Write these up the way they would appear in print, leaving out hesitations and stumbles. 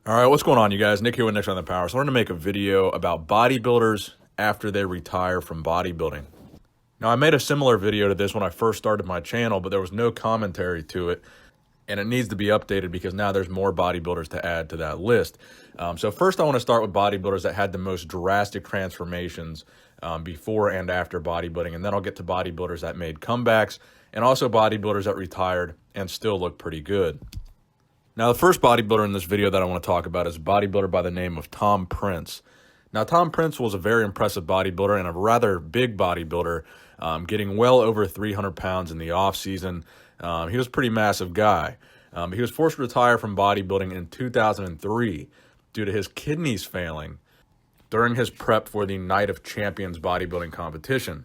All right, what's going on, you guys? Nick here with Nick on the Power. So I wanted to make a video about bodybuilders after they retire from bodybuilding. Now, I made a similar video to this when I first started my channel, but there was no commentary to it, and it needs to be updated because now there's more bodybuilders to add to that list. So first, I want to start with bodybuilders that had the most drastic transformations before and after bodybuilding, and then I'll get to bodybuilders that made comebacks, and also bodybuilders that retired and still look pretty good. Now, the first bodybuilder in this video that I want to talk about is a bodybuilder by the name of Tom Prince. Now, Tom Prince was a very impressive bodybuilder and a rather big bodybuilder, getting well over 300 pounds in the off-season. He was a pretty massive guy. He was forced to retire from bodybuilding in 2003 due to his kidneys failing during his prep for the Night of Champions bodybuilding competition.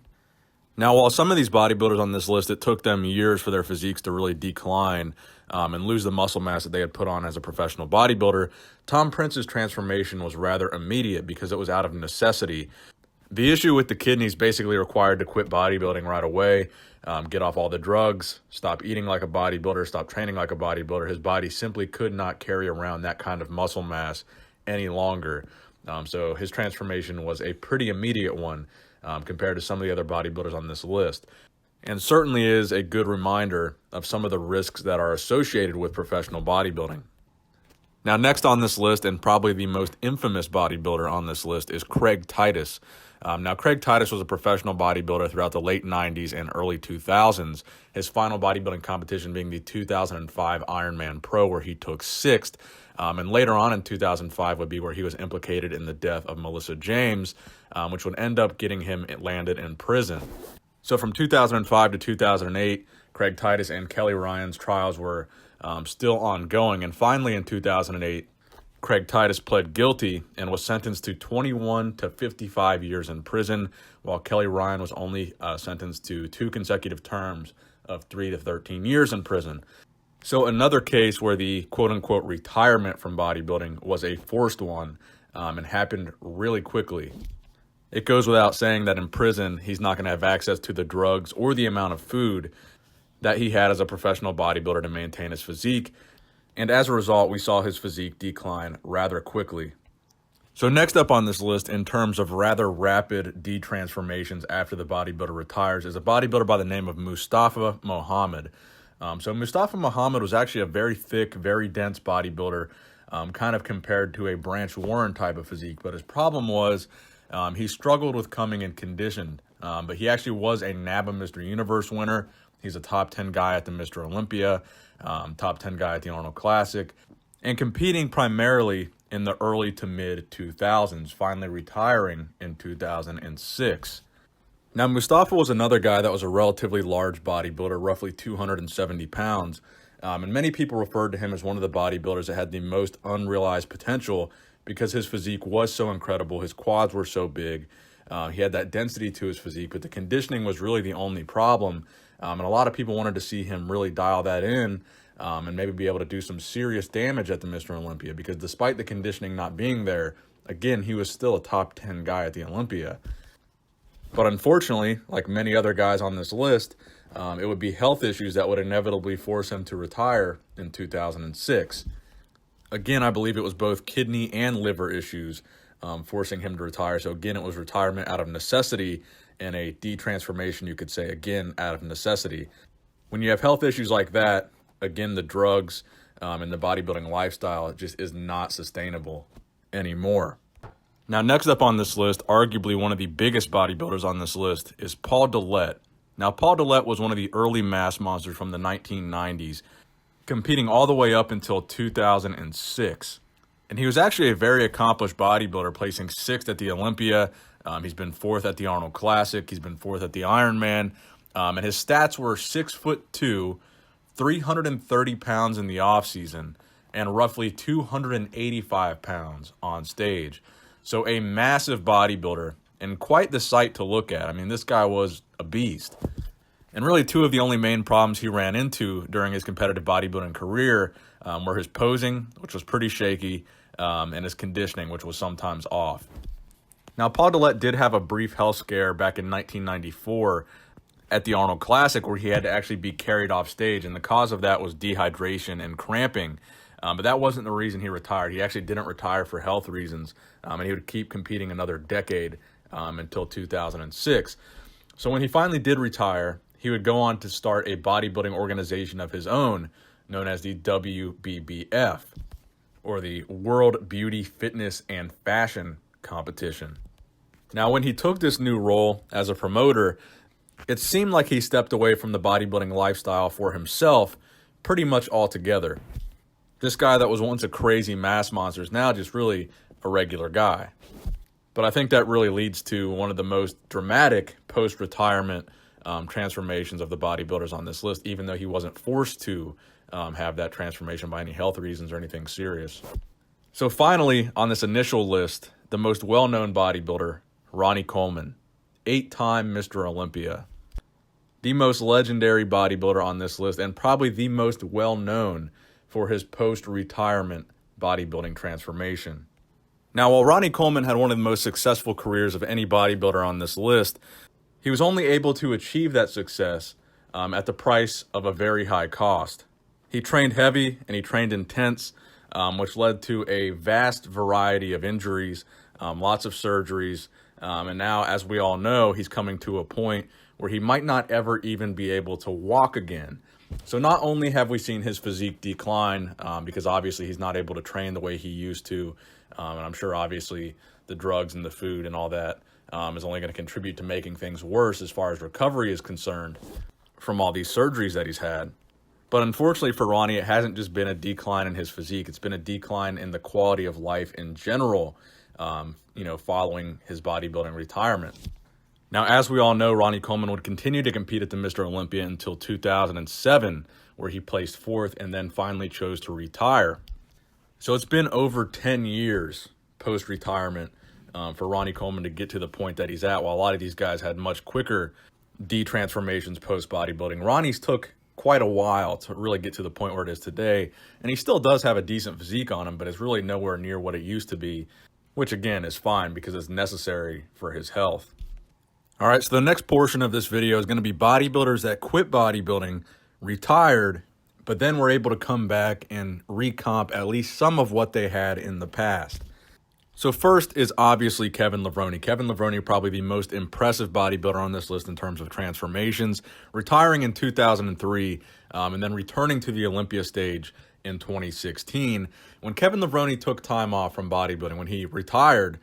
Now, while some of these bodybuilders on this list, it took them years for their physiques to really decline and lose the muscle mass that they had put on as a professional bodybuilder, Tom Prince's transformation was rather immediate because it was out of necessity. The issue with the kidneys basically required to quit bodybuilding right away, get off all the drugs, stop eating like a bodybuilder, stop training like a bodybuilder. His body simply could not carry around that kind of muscle mass any longer. So his transformation was a pretty immediate one compared to some of the other bodybuilders on this list. And certainly is a good reminder of some of the risks that are associated with professional bodybuilding. Now, next on this list, and probably the most infamous bodybuilder on this list, is Craig Titus. Now, Craig Titus was a professional bodybuilder throughout the late 90s and early 2000s, his final bodybuilding competition being the 2005 Ironman Pro, where he took sixth. And later on in 2005 would be where he was implicated in the death of Melissa James, which would end up getting him landed in prison. So from 2005 to 2008, Craig Titus and Kelly Ryan's trials were still ongoing. And finally in 2008, Craig Titus pled guilty and was sentenced to 21 to 55 years in prison, while Kelly Ryan was only sentenced to 2 consecutive terms of 3 to 13 years in prison. So another case where the quote-unquote retirement from bodybuilding was a forced one and happened really quickly. It goes without saying that in prison, he's not going to have access to the drugs or the amount of food that he had as a professional bodybuilder to maintain his physique. And as a result, we saw his physique decline rather quickly. So next up on this list, in terms of rather rapid detransformations after the bodybuilder retires, is a bodybuilder by the name of Mustafa Mohammed. So Mustafa Mohammed was actually a very thick, very dense bodybuilder, kind of compared to a Branch Warren type of physique. But his problem was he struggled with coming in condition, but he actually was a NABBA Mr. Universe winner. He's a top 10 guy at the Mr. Olympia, top 10 guy at the Arnold Classic, and competing primarily in the early to mid 2000s, finally retiring in 2006. Now, Mustafa was another guy that was a relatively large bodybuilder, roughly 270 pounds, and many people referred to him as one of the bodybuilders that had the most unrealized potential because his physique was so incredible, his quads were so big, he had that density to his physique, but the conditioning was really the only problem, and a lot of people wanted to see him really dial that in and maybe be able to do some serious damage at the Mr. Olympia, because despite the conditioning not being there, again, he was still a top 10 guy at the Olympia. But unfortunately, like many other guys on this list, it would be health issues that would inevitably force him to retire in 2006. Again, I believe it was both kidney and liver issues forcing him to retire. So again, it was retirement out of necessity and a detransformation, you could say, again, out of necessity. When you have health issues like that, again, the drugs and the bodybuilding lifestyle just is not sustainable anymore. Now, next up on this list, arguably one of the biggest bodybuilders on this list, is Paul Dillett. Now, Paul Dillett was one of the early mass monsters from the 1990s, competing all the way up until 2006. And he was actually a very accomplished bodybuilder, placing 6th at the Olympia. He's been 4th at the Arnold Classic. He's been 4th at the Ironman. And his stats were 6'2", 330 pounds in the offseason, and roughly 285 pounds on stage. So a massive bodybuilder and quite the sight to look at. I mean, this guy was a beast. And really 2 of the only main problems he ran into during his competitive bodybuilding career were his posing, which was pretty shaky, and his conditioning, which was sometimes off. Now, Paul Dillett did have a brief health scare back in 1994 at the Arnold Classic where he had to actually be carried off stage, and the cause of that was dehydration and cramping. But that wasn't the reason he retired. He actually didn't retire for health reasons, and he would keep competing another decade until 2006. So when he finally did retire, he would go on to start a bodybuilding organization of his own known as the WBBF, or the World Beauty, Fitness, and Fashion Competition. Now, when he took this new role as a promoter, it seemed like he stepped away from the bodybuilding lifestyle for himself pretty much altogether. This guy that was once a crazy mass monster is now just really a regular guy. But I think that really leads to one of the most dramatic post-retirement transformations of the bodybuilders on this list, even though he wasn't forced to have that transformation by any health reasons or anything serious. So finally, on this initial list, the most well-known bodybuilder, Ronnie Coleman, 8-time Mr. Olympia. The most legendary bodybuilder on this list, and probably the most well-known for his post-retirement bodybuilding transformation. Now, while Ronnie Coleman had one of the most successful careers of any bodybuilder on this list, he was only able to achieve that success at the price of a very high cost. He trained heavy and he trained intense, which led to a vast variety of injuries, lots of surgeries, and now, as we all know, he's coming to a point where he might not ever even be able to walk again. So not only have we seen his physique decline, because obviously he's not able to train the way he used to, and I'm sure obviously the drugs and the food and all that is only going to contribute to making things worse as far as recovery is concerned from all these surgeries that he's had. But unfortunately for Ronnie, it hasn't just been a decline in his physique. It's been a decline in the quality of life in general, following his bodybuilding retirement. Now, as we all know, Ronnie Coleman would continue to compete at the Mr. Olympia until 2007, where he placed fourth and then finally chose to retire. So it's been over 10 years post-retirement for Ronnie Coleman to get to the point that he's at, while a lot of these guys had much quicker de-transformations post-bodybuilding. Ronnie's took quite a while to really get to the point where it is today, and he still does have a decent physique on him, but it's really nowhere near what it used to be, which again is fine because it's necessary for his health. All right, so the next portion of this video is going to be bodybuilders that quit bodybuilding, retired, but then were able to come back and recomp at least some of what they had in the past. So first is obviously Kevin Levrone. Kevin Levrone, probably the most impressive bodybuilder on this list in terms of transformations, retiring in 2003 and then returning to the Olympia stage in 2016. When Kevin Levrone took time off from bodybuilding, when he retired,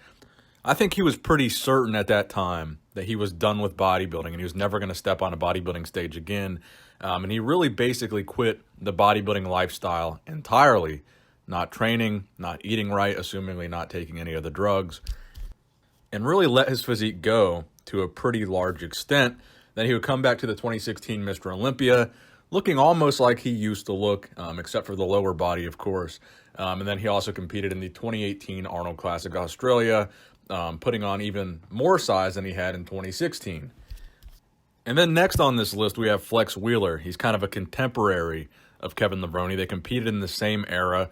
I think he was pretty certain at that time that he was done with bodybuilding and he was never going to step on a bodybuilding stage again. And he really basically quit the bodybuilding lifestyle entirely. Not training, not eating right, assumingly not taking any of the drugs, and really let his physique go to a pretty large extent. Then he would come back to the 2016 Mr. Olympia, looking almost like he used to look, except for the lower body, of course. And then he also competed in the 2018 Arnold Classic Australia, putting on even more size than he had in 2016. And then next on this list, we have Flex Wheeler. He's kind of a contemporary of Kevin Levrone. They competed in the same era.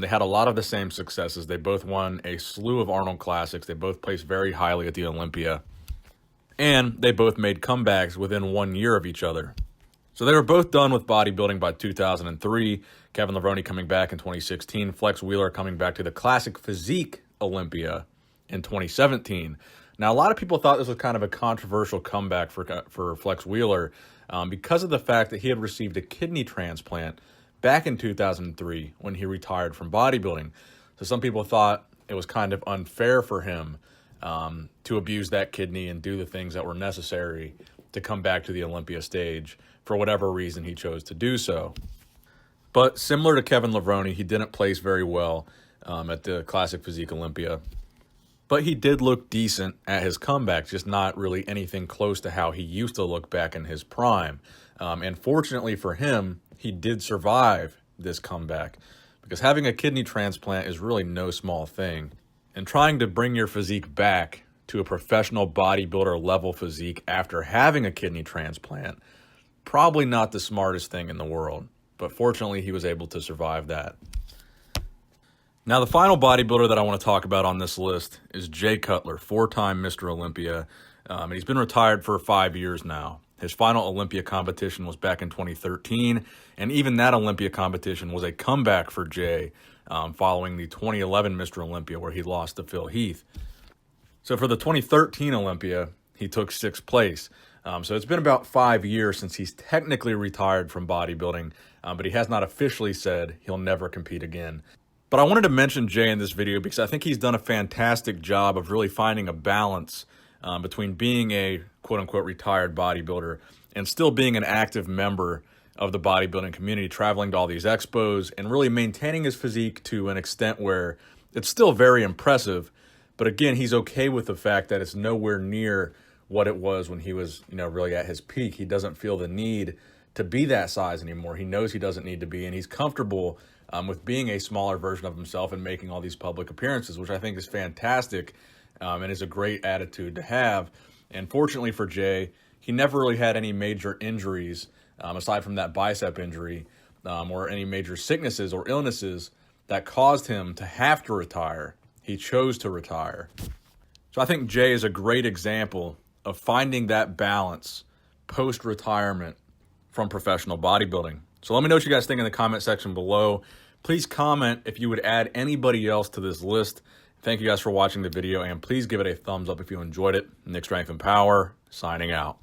They had a lot of the same successes. They both won a slew of Arnold Classics. They both placed very highly at the Olympia. And they both made comebacks within 1 year of each other. So they were both done with bodybuilding by 2003. Kevin Levrone coming back in 2016. Flex Wheeler coming back to the Classic Physique Olympia in 2017. Now, a lot of people thought this was kind of a controversial comeback for Flex Wheeler because of the fact that he had received a kidney transplant back in 2003 when he retired from bodybuilding. So some people thought it was kind of unfair for him to abuse that kidney and do the things that were necessary to come back to the Olympia stage for whatever reason he chose to do so. But similar to Kevin Levrone, he didn't place very well at the Classic Physique Olympia. But he did look decent at his comeback, just not really anything close to how he used to look back in his prime. And fortunately for him, he did survive this comeback because having a kidney transplant is really no small thing. And trying to bring your physique back to a professional bodybuilder level physique after having a kidney transplant, probably not the smartest thing in the world. But fortunately, he was able to survive that. Now, the final bodybuilder that I want to talk about on this list is Jay Cutler, 4-time Mr. Olympia. And he's been retired for 5 years now. His final Olympia competition was back in 2013, and even that Olympia competition was a comeback for Jay following the 2011 Mr. Olympia where he lost to Phil Heath. So for the 2013 Olympia, he took 6th place. So it's been about 5 years since he's technically retired from bodybuilding, but he has not officially said he'll never compete again. But I wanted to mention Jay in this video because I think he's done a fantastic job of really finding a balance between being a quote-unquote retired bodybuilder and still being an active member of the bodybuilding community, traveling to all these expos and really maintaining his physique to an extent where it's still very impressive. But again, he's okay with the fact that it's nowhere near what it was when he was, really at his peak. He doesn't feel the need to be that size anymore. He knows he doesn't need to be, and he's comfortable with being a smaller version of himself and making all these public appearances, which I think is fantastic and is a great attitude to have. And fortunately for Jay, he never really had any major injuries aside from that bicep injury or any major sicknesses or illnesses that caused him to have to retire. He chose to retire. So I think Jay is a great example of finding that balance post-retirement from professional bodybuilding. So let me know what you guys think in the comment section below. Please comment if you would add anybody else to this list. Thank you guys for watching the video, and please give it a thumbs up if you enjoyed it. Nick Strength and Power, signing out.